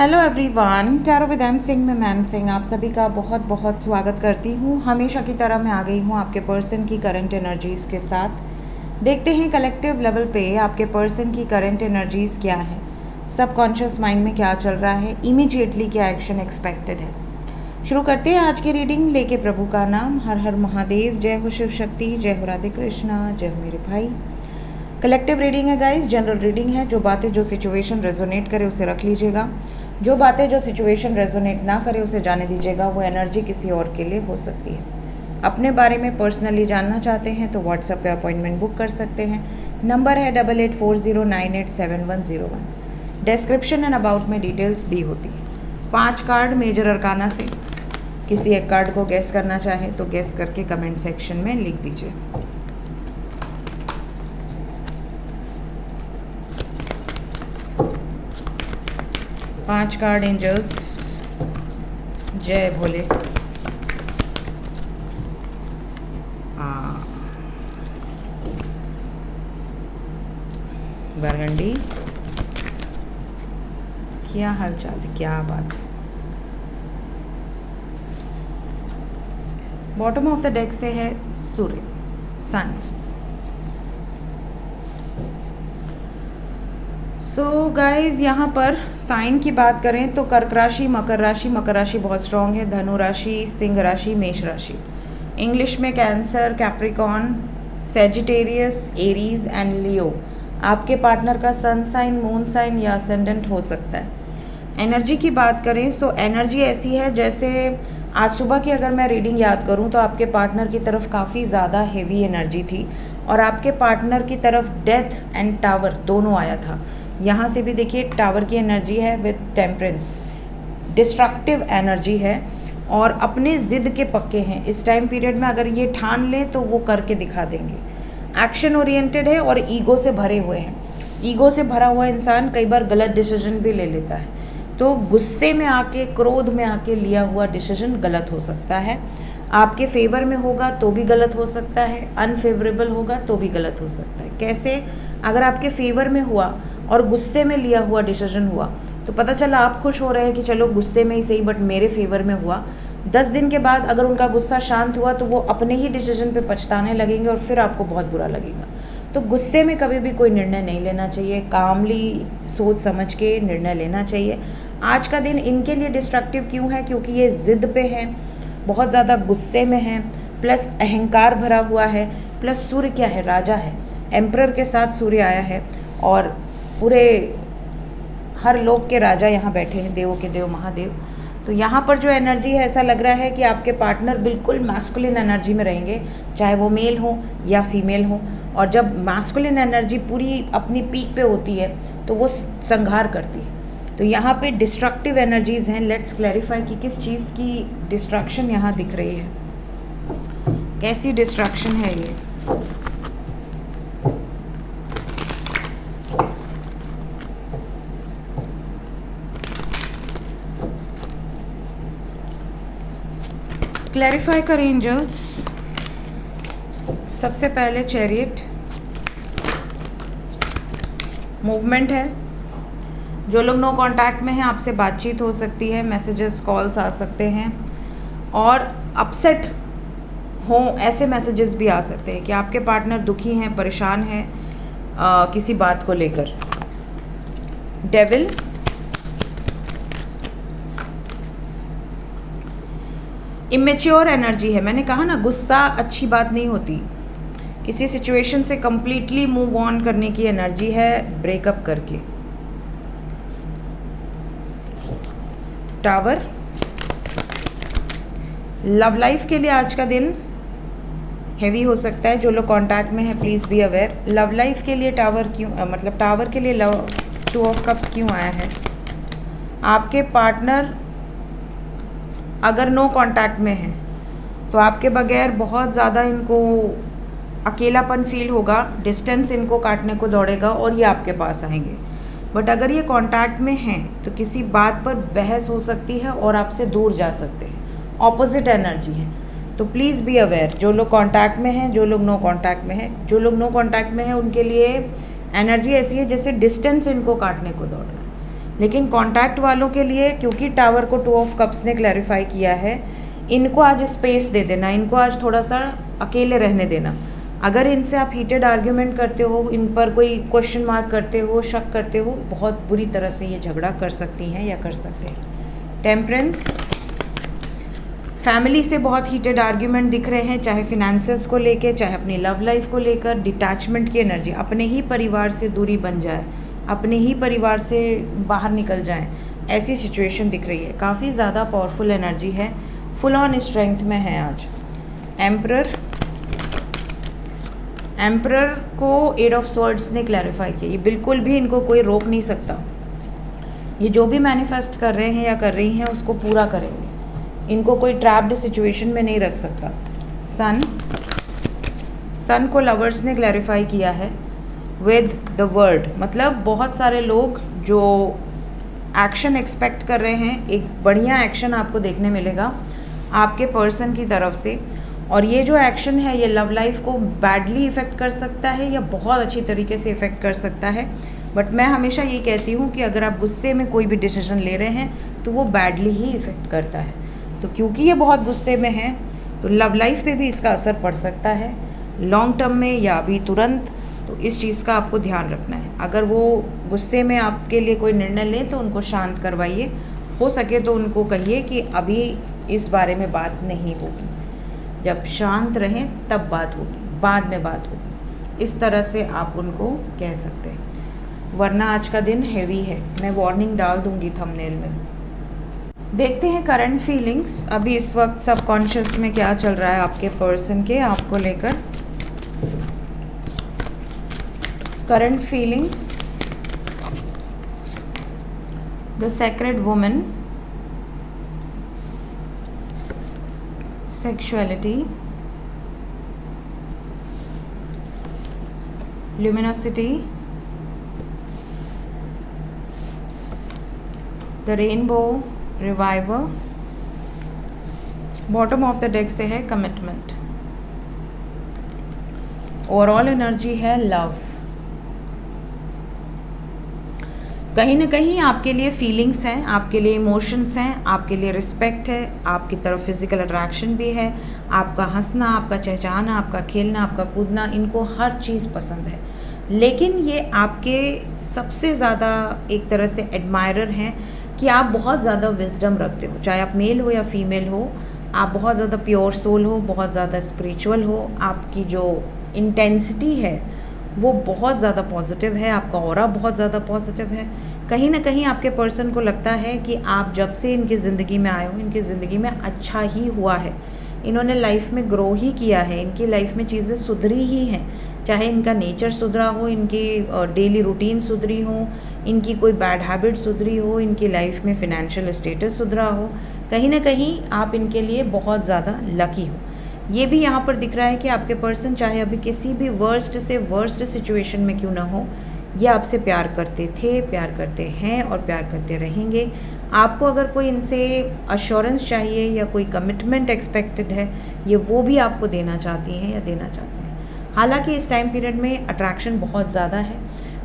Hello everyone, tarot with M Singh में ma'am Singh आप सभी का बहुत बहुत स्वागत करती हूँ। हमेशा की तरह मैं आ गई हूँ आपके पर्सन की करंट एनर्जीज़ के साथ। देखते हैं कलेक्टिव लेवल पे आपके पर्सन की करंट एनर्जीज़ क्या है, सबकॉन्शियस माइंड में क्या चल रहा है, इमीडिएटली क्या एक्शन एक्सपेक्टेड है। शुरू करते हैं आज की रीडिंग लेके प्रभु का नाम। हर हर महादेव, जय हो शिव शक्ति, जय हो राधे कृष्णा, जय हो मेरे भाई। कलेक्टिव रीडिंग है गाइस, जनरल रीडिंग है। जो बातें जो सिचुएशन रेजोनेट करे उसे रख लीजिएगा, जो बातें जो सिचुएशन रेजोनेट ना करे उसे जाने दीजिएगा। वो एनर्जी किसी और के लिए हो सकती है। अपने बारे में पर्सनली जानना चाहते हैं तो व्हाट्सएप पे अपॉइंटमेंट बुक कर सकते हैं। नंबर है 8840987101। डिस्क्रिप्शन एंड अबाउट में डिटेल्स दी होती है। 5 कार्ड मेजर अरकाना से किसी एक कार्ड को गेस करना चाहे तो गेस करके कमेंट सेक्शन में लिख दीजिए। पांच कार्ड एंजल्स, जय भोले। बरगंडी, क्या हालचाल, क्या बात है। बॉटम ऑफ द डेक से है सूर्य, सन। सो गाइज यहाँ पर साइन की बात करें तो कर्क राशि, मकर राशि। मकर राशि बहुत स्ट्रांग है। धनु राशि, सिंह राशि, मेष राशि। इंग्लिश में Cancer, Capricorn, Sagittarius, Aries and Leo. आपके पार्टनर का सन साइन, मून साइन या असेंडेंट हो सकता है। एनर्जी की बात करें तो एनर्जी ऐसी है जैसे आज सुबह की अगर मैं रीडिंग याद करूं तो आपके पार्टनर की तरफ काफ़ी ज़्यादा हेवी एनर्जी थी और आपके पार्टनर की तरफ डेथ एंड टावर दोनों आया था। यहाँ से भी देखिए टावर की एनर्जी है विद टेम्परेंस, डिस्ट्रक्टिव एनर्जी है और अपने ज़िद के पक्के हैं। इस टाइम पीरियड में अगर ये ठान लें तो वो करके दिखा देंगे। एक्शन ओरिएंटेड है और ईगो से भरे हुए हैं। ईगो से भरा हुआ इंसान कई बार गलत डिसीजन भी ले लेता है, तो गुस्से में आके, क्रोध में आके लिया हुआ डिसीजन गलत हो सकता है। आपके फेवर में होगा तो भी गलत हो सकता है, अनफेवरेबल होगा तो भी गलत हो सकता है। कैसे? अगर आपके फेवर में हुआ और गुस्से में लिया हुआ डिसीजन हुआ तो पता चला आप खुश हो रहे हैं कि चलो गुस्से में ही सही बट मेरे फेवर में हुआ। 10 दिन के बाद अगर उनका गुस्सा शांत हुआ तो वो अपने ही डिसीजन पे पछताने लगेंगे और फिर आपको बहुत बुरा लगेगा। तो गुस्से में कभी भी कोई निर्णय नहीं लेना चाहिए, कामली सोच समझ के निर्णय लेना चाहिए। आज का दिन इनके लिए डिस्ट्रक्टिव क्यों है? क्योंकि ये ज़िद पे हैं, बहुत ज़्यादा गुस्से में हैं, प्लस अहंकार भरा हुआ है, प्लस सूर्य क्या है? राजा है। एम्परर के साथ सूर्य आया है और पूरे हर लोक के राजा यहाँ बैठे हैं, देवों के देव महादेव। तो यहाँ पर जो एनर्जी है ऐसा लग रहा है कि आपके पार्टनर बिल्कुल मैस्कुलिन एनर्जी में रहेंगे, चाहे वो मेल हो या फीमेल हो। और जब मैस्कुलिन एनर्जी पूरी अपनी पीक पे होती है तो वो संहार करती है। तो यहाँ पे डिस्ट्रक्टिव एनर्जीज़ हैं। लेट्स क्लैरिफाई कि किस चीज़ की डिस्ट्रक्शन यहाँ दिख रही है, कैसी डिस्ट्रक्शन है ये। क्लैरिफाई करें एंजल्स। सबसे पहले चैरियट, मूवमेंट है। जो लोग नो कांटेक्ट में हैं आपसे बातचीत हो सकती है, मैसेजेस कॉल्स आ सकते हैं और अपसेट हो ऐसे मैसेजेस भी आ सकते हैं कि आपके पार्टनर दुखी हैं, परेशान हैं किसी बात को लेकर। डेविल, इमेच्योर एनर्जी है। मैंने कहा ना गुस्सा अच्छी बात नहीं होती। किसी सिचुएशन से कंप्लीटली मूव ऑन करने की एनर्जी है, ब्रेकअप करके। टावर, लव लाइफ के लिए आज का दिन हैवी हो सकता है। जो लोग कांटेक्ट में है please be aware. Love life के लिए टावर क्यों, मतलब टावर के लिए लव 2 ऑफ कप्स क्यों आया है? आपके पार्टनर अगर नो कांटेक्ट में है तो आपके बगैर बहुत ज़्यादा इनको अकेलापन फील होगा, डिस्टेंस इनको काटने को दौड़ेगा और ये आपके पास आएंगे। बट अगर ये कांटेक्ट में हैं तो किसी बात पर बहस हो सकती है और आपसे दूर जा सकते हैं। ऑपोजिट एनर्जी है, तो प्लीज़ बी अवेयर। जो लोग कांटेक्ट में हैं, जो लोग नो कांटेक्ट में हैं। जो लोग नो कांटेक्ट में हैं उनके लिए एनर्जी ऐसी है जैसे डिस्टेंस इनको काटने को दौड़ रहा है। लेकिन कॉन्टैक्ट वालों के लिए, क्योंकि टावर को 2 ऑफ कप्स ने क्लैरिफाई किया है, इनको आज स्पेस दे देना, इनको आज थोड़ा सा अकेले रहने देना। अगर इनसे आप हीटेड आर्ग्यूमेंट करते हो, इन पर कोई क्वेश्चन मार्क करते हो, शक करते हो, बहुत बुरी तरह से ये झगड़ा कर सकती हैं या कर सकते हैं। टेम्परेंस, फैमिली से बहुत हीटेड आर्ग्यूमेंट दिख रहे हैं, चाहे फिनेंसेस को लेकर, चाहे अपनी लव लाइफ को लेकर। डिटैचमेंट की एनर्जी, अपने ही परिवार से दूरी बन जाए, अपने ही परिवार से बाहर निकल जाएं, ऐसी सिचुएशन दिख रही है। काफ़ी ज़्यादा पावरफुल एनर्जी है, फुल ऑन स्ट्रेंथ में है आज। एम्परर को 8 ऑफ स्वॉर्ड्स ने क्लैरिफाई किया, ये बिल्कुल भी इनको कोई रोक नहीं सकता। ये जो भी मैनिफेस्ट कर रहे हैं या कर रही हैं उसको पूरा करेंगे, इनको कोई ट्रैप्ड सिचुएशन में नहीं रख सकता। सन को लवर्स ने क्लैरिफाई किया है विद द वर्ड, मतलब बहुत सारे लोग जो एक्शन एक्सपेक्ट कर रहे हैं, एक बढ़िया एक्शन आपको देखने मिलेगा आपके पर्सन की तरफ से। और ये जो एक्शन है ये लव लाइफ को बैडली इफ़ेक्ट कर सकता है या बहुत अच्छी तरीके से इफ़ेक्ट कर सकता है। बट मैं हमेशा ये कहती हूँ कि अगर आप गुस्से में कोई भी डिसीजन ले रहे हैं तो वो बैडली ही इफ़ेक्ट करता है। तो क्योंकि ये बहुत गुस्से में है तो लव लाइफ पे भी इसका असर पड़ सकता है, लॉन्ग टर्म में या अभी तुरंत। तो इस चीज़ का आपको ध्यान रखना है। अगर वो गुस्से में आपके लिए कोई निर्णय लें तो उनको शांत करवाइए, हो सके तो उनको कहिए कि अभी इस बारे में बात नहीं होगी, जब शांत रहें तब बात होगी, बाद में बात होगी, इस तरह से आप उनको कह सकते हैं। वरना आज का दिन हैवी है, मैं वार्निंग डाल दूंगी थंबनेल में। देखते हैं करंट फीलिंग्स, अभी इस वक्त सबकॉन्शियस में क्या चल रहा है आपके पर्सन के, आपको लेकर। Current feelings, the sacred woman, sexuality, luminosity, the rainbow, reviver, bottom of the deck से है कमिटमेंट, ओवरऑल एनर्जी है लव। कहीं ना कहीं आपके लिए फीलिंग्स हैं, आपके लिए इमोशंस हैं, आपके लिए रिस्पेक्ट है, आपकी तरफ फिजिकल अट्रैक्शन भी है, आपका हंसना, आपका चहचहाना, आपका खेलना, आपका कूदना, इनको हर चीज़ पसंद है। लेकिन ये आपके सबसे ज़्यादा एक तरह से एडमायरर हैं कि आप बहुत ज़्यादा विजडम रखते हो, चाहे आप मेल हो या फीमेल हो, आप बहुत ज़्यादा प्योर सोल हो, बहुत ज़्यादा स्पिरिचुअल हो, आपकी जो इंटेंसिटी है वो बहुत ज़्यादा पॉजिटिव है, आपका ऑरा बहुत ज़्यादा पॉजिटिव है। कहीं ना कहीं आपके पर्सन को लगता है कि आप जब से इनकी ज़िंदगी में आए हो, इनकी ज़िंदगी में अच्छा ही हुआ है, इन्होंने लाइफ में ग्रो ही किया है, इनकी लाइफ में चीज़ें सुधरी ही हैं, चाहे इनका नेचर सुधरा हो, इनकी डेली रूटीन सुधरी हो, इनकी कोई बैड हैबिट सुधरी हो, इनकी लाइफ में फिनेंशियल स्टेटस सुधरा हो, कहीं ना कहीं आप इनके लिए बहुत ज़्यादा लकी हो। ये भी यहाँ पर दिख रहा है कि आपके पर्सन चाहे अभी किसी भी वर्स्ट से वर्स्ट सिचुएशन में क्यों ना हो, ये आपसे प्यार करते थे, प्यार करते हैं और प्यार करते रहेंगे। आपको अगर कोई इनसे अश्योरेंस चाहिए या कोई कमिटमेंट एक्सपेक्टेड है, ये वो भी आपको देना चाहती हैं या देना चाहते हैं। हालांकि इस टाइम पीरियड में अट्रैक्शन बहुत ज़्यादा है,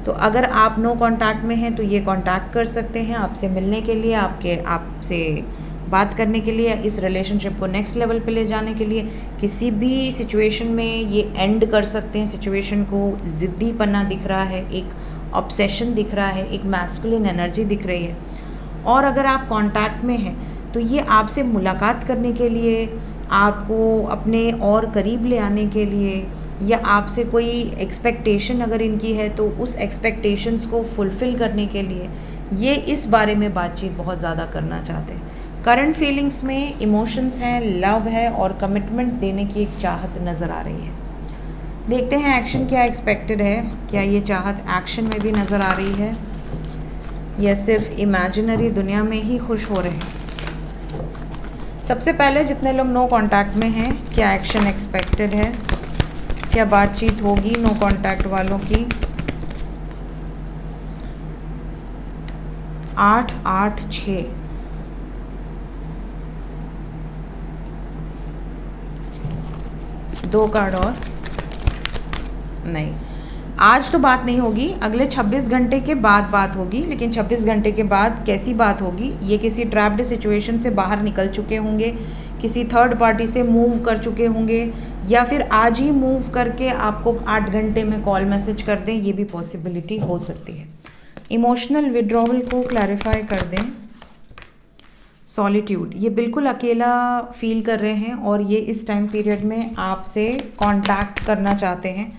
तो अगर आप नो कांटेक्ट में हैं तो ये कांटेक्ट कर सकते हैं आपसे मिलने के लिए, आपसे बात करने के लिए, इस रिलेशनशिप को नेक्स्ट लेवल पे ले जाने के लिए। किसी भी सिचुएशन में ये एंड कर सकते हैं सिचुएशन को। ज़िद्दी पन्ना दिख रहा है, एक ऑब्सेशन दिख रहा है, एक मैस्कुलिन एनर्जी दिख रही है। और अगर आप कांटेक्ट में हैं तो ये आपसे मुलाकात करने के लिए, आपको अपने और करीब ले आने के लिए, या आपसे कोई एक्सपेक्टेशन अगर इनकी है तो उस एक्सपेक्टेशंस को फुलफ़िल करने के लिए ये इस बारे में बातचीत बहुत ज़्यादा करना चाहते हैं। करंट फीलिंग्स में इमोशंस हैं, लव है और कमिटमेंट देने की एक चाहत नज़र आ रही है। देखते हैं एक्शन क्या एक्सपेक्टेड है, क्या ये चाहत एक्शन में भी नज़र आ रही है या सिर्फ इमेजिनरी दुनिया में ही खुश हो रहे हैं। सबसे पहले जितने लोग नो कांटेक्ट में हैं, क्या एक्शन एक्सपेक्टेड है, क्या बातचीत होगी नो कांटेक्ट वालों की। 8 8 6 2 कार्ड और नहीं। आज तो बात नहीं होगी, अगले 26 घंटे के बाद बात होगी। लेकिन 26 घंटे के बाद कैसी बात होगी, ये किसी ट्रैप्ड सिचुएशन से बाहर निकल चुके होंगे, किसी थर्ड पार्टी से मूव कर चुके होंगे, या फिर आज ही मूव करके आपको 8 घंटे में कॉल मैसेज कर दें, ये भी पॉसिबिलिटी हो सकती है। इमोशनल विड्रॉवल को क्लैरिफाई कर दें। सॉलिट्यूड, ये बिल्कुल अकेला फील कर रहे हैं और ये इस टाइम पीरियड में आपसे कांटेक्ट करना चाहते हैं,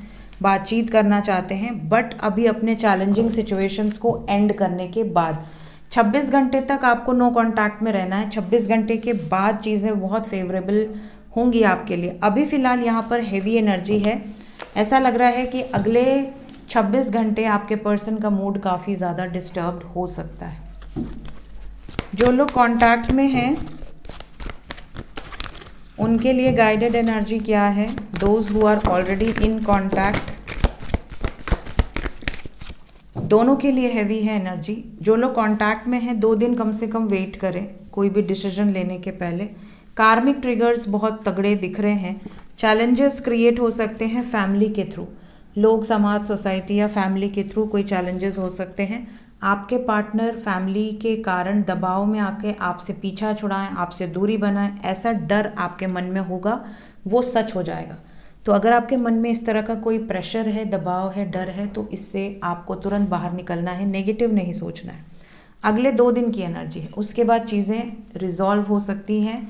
बातचीत करना चाहते हैं, बट अभी अपने चैलेंजिंग सिचुएशंस को एंड करने के बाद 26 घंटे तक आपको नो कांटेक्ट में रहना है। 26 घंटे के बाद चीज़ें बहुत फेवरेबल होंगी आपके लिए। अभी फ़िलहाल यहाँ पर हेवी एनर्जी है, ऐसा लग रहा है कि अगले 26 घंटे आपके पर्सन का मूड काफ़ी ज़्यादा डिस्टर्ब्ड हो सकता है। जो लोग कांटेक्ट में हैं उनके लिए गाइडेड एनर्जी क्या है? Those who are already in contact, दोनों के लिए हैवी है एनर्जी। जो लोग कांटेक्ट में हैं 2 दिन कम से कम वेट करें कोई भी डिसीजन लेने के पहले। कार्मिक ट्रिगर्स बहुत तगड़े दिख रहे हैं। चैलेंजेस क्रिएट हो सकते हैं फैमिली के थ्रू, लोग, समाज, सोसाइटी या फैमिली के थ्रू कोई चैलेंजेस हो सकते हैं। आपके पार्टनर फैमिली के कारण दबाव में आके आपसे पीछा छुड़ाएं, आपसे दूरी बनाएं, ऐसा डर आपके मन में होगा, वो सच हो जाएगा। तो अगर आपके मन में इस तरह का कोई प्रेशर है, दबाव है, डर है, तो इससे आपको तुरंत बाहर निकलना है, नेगेटिव नहीं सोचना है। अगले 2 दिन की एनर्जी है, उसके बाद चीज़ें रिजॉल्व हो सकती हैं,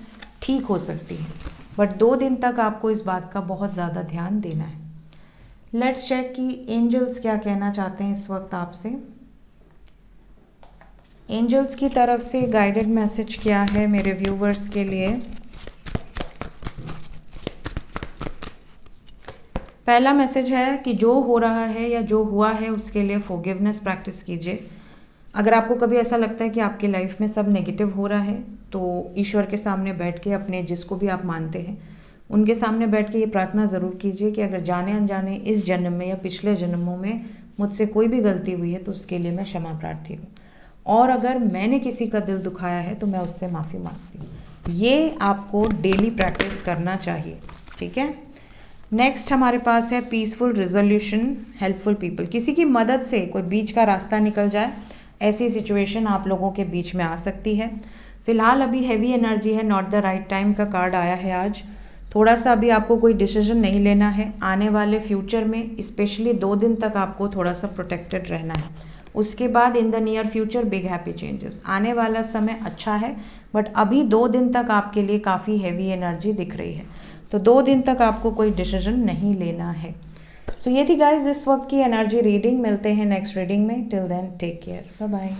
ठीक हो सकती हैं, बट 2 दिन तक आपको इस बात का बहुत ज़्यादा ध्यान देना है। लेट्स चेक कि एंजल्स क्या कहना चाहते हैं इस वक्त आपसे। एंजल्स की तरफ से गाइडेड मैसेज क्या है मेरे व्यूवर्स के लिए? पहला मैसेज है कि जो हो रहा है या जो हुआ है उसके लिए फॉरगिवनेस प्रैक्टिस कीजिए। अगर आपको कभी ऐसा लगता है कि आपकी लाइफ में सब नेगेटिव हो रहा है, तो ईश्वर के सामने बैठ के, अपने जिसको भी आप मानते हैं उनके सामने बैठ के ये प्रार्थना ज़रूर कीजिए कि अगर जाने अनजाने इस जन्म में या पिछले जन्मों में मुझसे कोई भी गलती हुई है तो उसके लिए मैं क्षमा प्रार्थी हूँ, और अगर मैंने किसी का दिल दुखाया है तो मैं उससे माफ़ी मांगती हूँ। ये आपको डेली प्रैक्टिस करना चाहिए, ठीक है। नेक्स्ट हमारे पास है पीसफुल रिजोल्यूशन, हेल्पफुल पीपल। किसी की मदद से कोई बीच का रास्ता निकल जाए, ऐसी सिचुएशन आप लोगों के बीच में आ सकती है। फिलहाल अभी हैवी एनर्जी है, नॉट द राइट टाइम का कार्ड आया है आज। थोड़ा सा अभी आपको कोई डिसीजन नहीं लेना है। आने वाले फ्यूचर में स्पेशली 2 दिन तक आपको थोड़ा सा प्रोटेक्टेड रहना है। उसके बाद in the near future big happy changes. आने वाला समय अच्छा है, बट अभी 2 दिन तक आपके लिए काफ़ी हैवी एनर्जी दिख रही है, तो 2 दिन तक आपको कोई डिसीजन नहीं लेना है। सो ये थी गाइज इस वक्त की एनर्जी रीडिंग। मिलते हैं नेक्स्ट रीडिंग में। Till then take care, bye bye.